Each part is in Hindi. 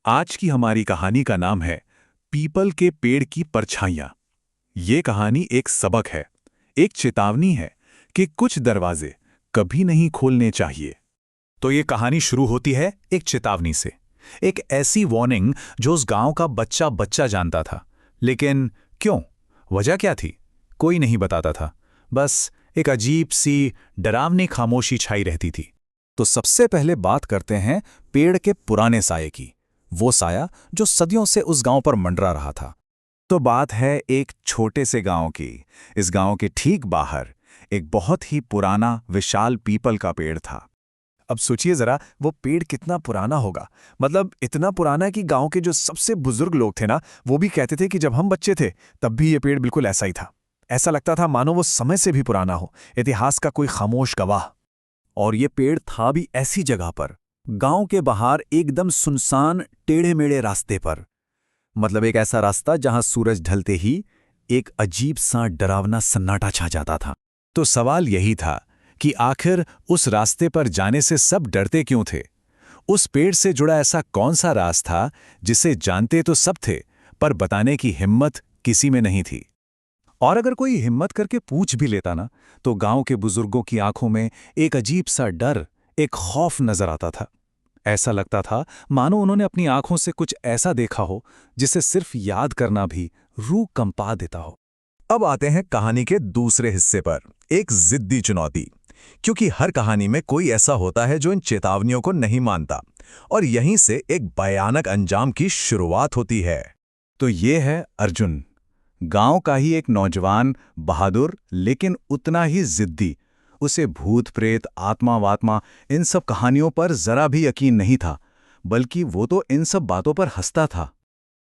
आज की हमारी कहानी का नाम है पीपल के पेड़ की परछाइयां। ये कहानी एक सबक है, एक चेतावनी है कि कुछ दरवाजे कभी नहीं खोलने चाहिए। तो ये कहानी शुरू होती है एक चेतावनी से। एक ऐसी वार्निंग जो उस गांव का बच्चा बच्चा जानता था। लेकिन क्यों? वजह क्या थी? कोई नहीं बताता था। बस एक अजीब सी डरावनी खामोशी छाई रहती थी। तो सबसे पहले बात करते हैं पेड़ के पुराने साये की। वो साया जो सदियों से उस गांव पर मंडरा रहा था। तो बात है एक छोटे से गांव की। इस गांव के ठीक बाहर एक बहुत ही पुराना विशाल पीपल का पेड़ था। अब सोचिए जरा, वो पेड़ कितना पुराना होगा। मतलब इतना पुराना कि गांव के जो सबसे बुजुर्ग लोग थे ना, वो भी कहते थे कि जब हम बच्चे थे तब भी ये पेड़ बिल्कुल ऐसा ही था। ऐसा लगता था मानो वो समय से भी पुराना हो, इतिहास का कोई खामोश गवाह। और ये पेड़ था भी ऐसी जगह पर, गांव के बाहर एकदम सुनसान टेढ़े मेढ़े रास्ते पर। मतलब एक ऐसा रास्ता जहां सूरज ढलते ही एक अजीब सा डरावना सन्नाटा छा जाता था। तो सवाल यही था कि आखिर उस रास्ते पर जाने से सब डरते क्यों थे? उस पेड़ से जुड़ा ऐसा कौन सा राज था जिसे जानते तो सब थे, पर बताने की हिम्मत किसी में नहीं थी? और अगर कोई हिम्मत करके पूछ भी लेता ना, तो गांव के बुजुर्गों की आंखों में एक अजीब सा डर, एक खौफ नजर आता था। ऐसा लगता था मानो उन्होंने अपनी आंखों से कुछ ऐसा देखा हो जिसे सिर्फ याद करना भी रूह कंपा देता हो। अब आते हैं कहानी के दूसरे हिस्से पर, एक जिद्दी चुनौती। क्योंकि हर कहानी में कोई ऐसा होता है जो इन चेतावनियों को नहीं मानता, और यहीं से एक भयानक अंजाम की शुरुआत होती है। तो ये है अर्जुन, गांव का ही एक नौजवान, बहादुर लेकिन उतना ही जिद्दी। उसे भूत प्रेत, आत्मा वात्मा इन सब कहानियों पर जरा भी यकीन नहीं था, बल्कि वो तो इन सब बातों पर हंसता था।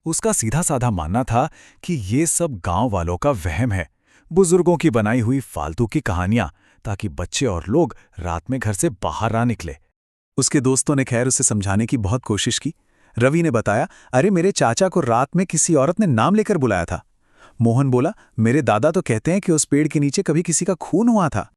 उसका सीधा साधा मानना था कि ये सब गांव वालों का वहम है, बुजुर्गों की बनाई हुई फालतू की कहानियां, ताकि बच्चे और लोग रात में घर से बाहर ना निकले। उसके दोस्तों ने खैर उसे समझाने की बहुत कोशिश की। रवि ने बताया, अरे मेरे चाचा को रात में किसी औरत ने नाम लेकर बुलाया था। मोहन बोला, मेरे दादा तो कहते हैं कि उस पेड़ के नीचे कभी किसी का खून हुआ था।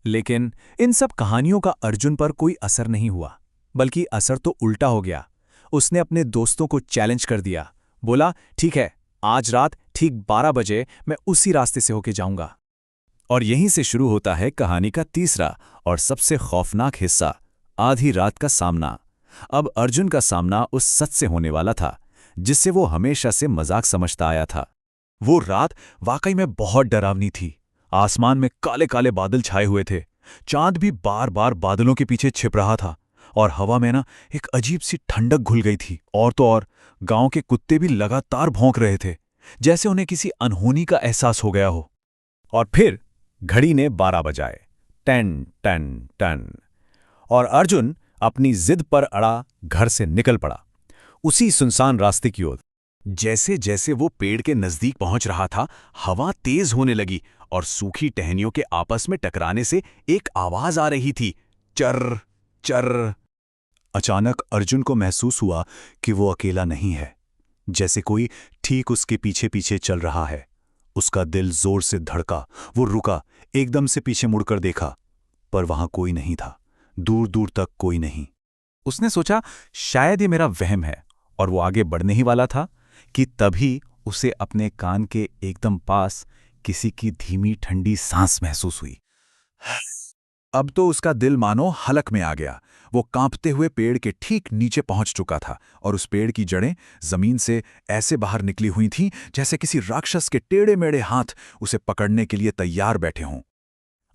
लेकिन इन सब कहानियों का अर्जुन पर कोई असर नहीं हुआ, बल्कि असर तो उल्टा हो गया। उसने अपने दोस्तों को चैलेंज कर दिया। बोला, ठीक है, आज रात ठीक 12 बजे मैं उसी रास्ते से होके जाऊंगा। और यहीं से शुरू होता है कहानी का तीसरा और सबसे खौफनाक हिस्सा, आधी रात का सामना। अब अर्जुन का सामना उस सच से होने वाला था जिससे वो हमेशा से मजाक समझता आया था। वो रात वाकई में बहुत डरावनी थी। आसमान में काले काले बादल छाए हुए थे, चांद भी बार बार बादलों के पीछे छिप रहा था, और हवा में ना एक अजीब सी ठंडक घुल गई थी। और तो और गांव के कुत्ते भी लगातार भौंक रहे थे, जैसे उन्हें किसी अनहोनी का एहसास हो गया हो। और फिर घड़ी ने 12 बजाए, टन टन टन, और अर्जुन अपनी जिद पर अड़ा घर से निकल पड़ा, उसी सुनसान रास्ते की ओर। जैसे जैसे वो पेड़ के नजदीक पहुंच रहा था, हवा तेज होने लगी और सूखी टहनियों के आपस में टकराने से एक आवाज आ रही थी, चर चर। अचानक अर्जुन को महसूस हुआ कि वो अकेला नहीं है, जैसे कोई ठीक उसके पीछे पीछे चल रहा है। उसका दिल जोर से धड़का, वो रुका, एकदम से पीछे मुड़कर देखा, पर वहां कोई नहीं था, दूर दूर तक कोई नहीं। उसने सोचा शायद ये मेरा वहम है, और वो आगे बढ़ने ही वाला था कि तभी उसे अपने कान के एकदम पास किसी की धीमी ठंडी सांस महसूस हुई। अब तो उसका दिल मानो हलक में आ गया। वो कांपते हुए पेड़ के ठीक नीचे पहुंच चुका था, और उस पेड़ की जड़ें जमीन से ऐसे बाहर निकली हुई थीं जैसे किसी राक्षस के टेढ़े मेढ़े हाथ उसे पकड़ने के लिए तैयार बैठे हों।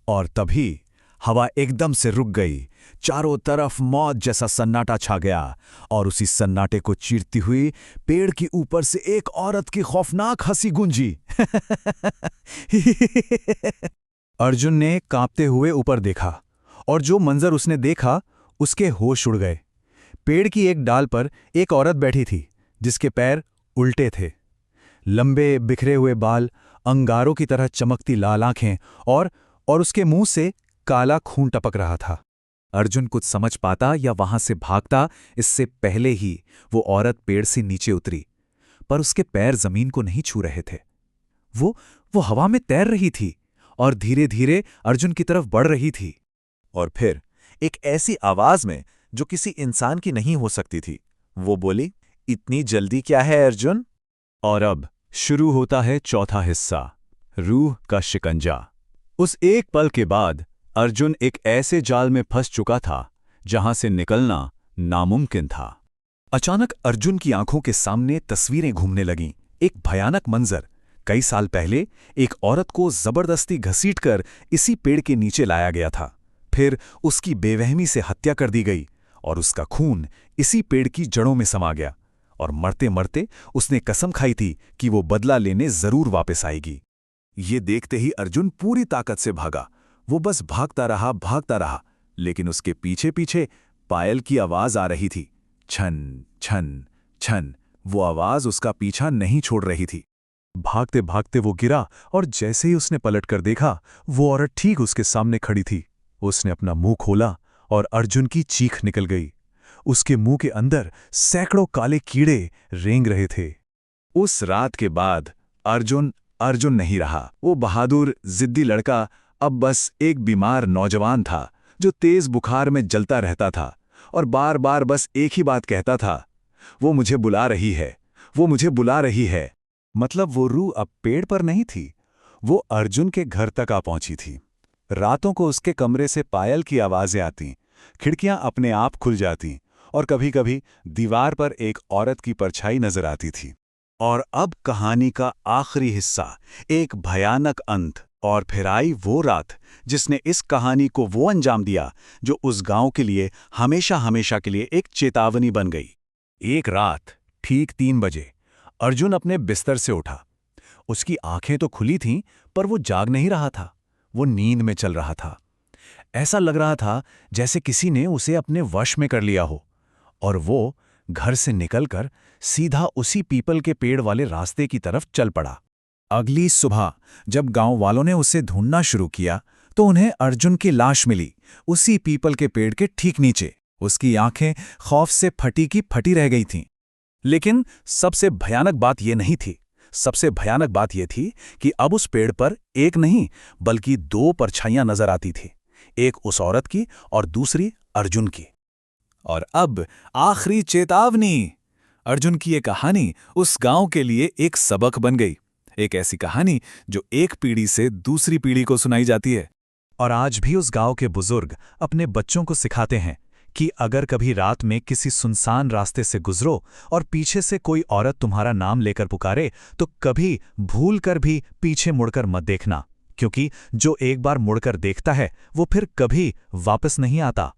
और तभी हवा एकदम से रुक गई, चारों तरफ मौत जैसा सन्नाटा छा गया, और उसी सन्नाटे को चीरती हुई पेड़ के ऊपर से एक औरत की खौफनाक हंसी गूंजी। अर्जुन ने कांपते हुए ऊपर देखा, और जो मंजर उसने देखा उसके होश उड़ गए। पेड़ की एक डाल पर एक औरत बैठी थी, जिसके पैर उल्टे थे, लंबे बिखरे हुए बाल, अंगारों की तरह चमकती लाल आंखें, और उसके मुंह से काला खून टपक रहा था। अर्जुन कुछ समझ पाता या वहां से भागता, इससे पहले ही वो औरत पेड़ से नीचे उतरी, पर उसके पैर जमीन को नहीं छू रहे थे। वो हवा में तैर रही थी और धीरे धीरे अर्जुन की तरफ बढ़ रही थी। और फिर एक ऐसी आवाज में जो किसी इंसान की नहीं हो सकती थी, वो बोली, इतनी जल्दी क्या है अर्जुन? और अब शुरू होता है चौथा हिस्सा, रूह का शिकंजा। उस एक पल के बाद अर्जुन एक ऐसे जाल में फंस चुका था जहां से निकलना नामुमकिन था। अचानक अर्जुन की आंखों के सामने तस्वीरें घूमने लगीं। एक भयानक मंजर। कई साल पहले एक औरत को जबरदस्ती घसीटकर इसी पेड़ के नीचे लाया गया था। फिर उसकी बेवहमी से हत्या कर दी गई और उसका खून इसी पेड़ की जड़ों में समा गया। और मरते मरते उसने कसम खाई थी कि वो बदला लेने जरूर वापस आएगी। ये देखते ही अर्जुन पूरी ताकत से भागा। वो बस भागता रहा, लेकिन उसके पीछे पीछे पायल की आवाज आ रही थी। छन छन छन। वो आवाज उसका पीछा नहीं छोड़ रही थी। भागते भागते वो गिरा और जैसे ही उसने पलटकर देखा, वो औरत ठीक उसके सामने खड़ी थी। उसने अपना मुंह खोला और अर्जुन की चीख निकल गई। उसके मुंह के अंदर सैकड़ों काले कीड़े रेंग रहे थे। उस रात के बाद अर्जुन नहीं रहा। वो बहादुर, जिद्दी लड़का अब बस एक बीमार नौजवान था जो तेज बुखार में जलता रहता था और बार बार बस एक ही बात कहता था, वो मुझे बुला रही है, वो मुझे बुला रही है। मतलब वो रूह अब पेड़ पर नहीं थी, वो अर्जुन के घर तक आ पहुंची थी। रातों को उसके कमरे से पायल की आवाजें आतीं, खिड़कियां अपने आप खुल जातीं और कभी-कभी दीवार पर एक औरत की परछाई नजर आती थी। और अब कहानी का आखिरी हिस्सा, एक भयानक अंत। और फिर आई वो रात जिसने इस कहानी को वो अंजाम दिया जो उस गांव के लिए हमेशा हमेशा के लिए एक चेतावनी बन गई। एक रात ठीक 3 बजे अर्जुन अपने बिस्तर से उठा। उसकी आंखें तो खुली थीं, पर वो जाग नहीं रहा था। वो नींद में चल रहा था। ऐसा लग रहा था जैसे किसी ने उसे अपने वश में कर लिया हो। और वो घर से निकलकर सीधा उसी पीपल के पेड़ वाले रास्ते की तरफ चल पड़ा। अगली सुबह जब गांव वालों ने उसे ढूंढना शुरू किया तो उन्हें अर्जुन की लाश मिली, उसी पीपल के पेड़ के ठीक नीचे। उसकी आंखें खौफ से फटी की फटी रह गई थीं। लेकिन सबसे भयानक बात यह नहीं थी। सबसे भयानक बात यह थी कि अब उस पेड़ पर एक नहीं बल्कि 2 परछाइयां नजर आती थी, एक उस औरत की और दूसरी अर्जुन की। और अब आखिरी चेतावनी। अर्जुन की ये कहानी उस गांव के लिए एक सबक बन गई। एक ऐसी कहानी जो एक पीढ़ी से दूसरी पीढ़ी को सुनाई जाती है। और आज भी उस गांव के बुजुर्ग अपने बच्चों को सिखाते हैं कि अगर कभी रात में किसी सुनसान रास्ते से गुजरो और पीछे से कोई औरत तुम्हारा नाम लेकर पुकारे, तो कभी भूल कर भी पीछे मुड़कर मत देखना, क्योंकि जो एक बार मुड़कर देखता है वो फिर कभी वापस नहीं आता।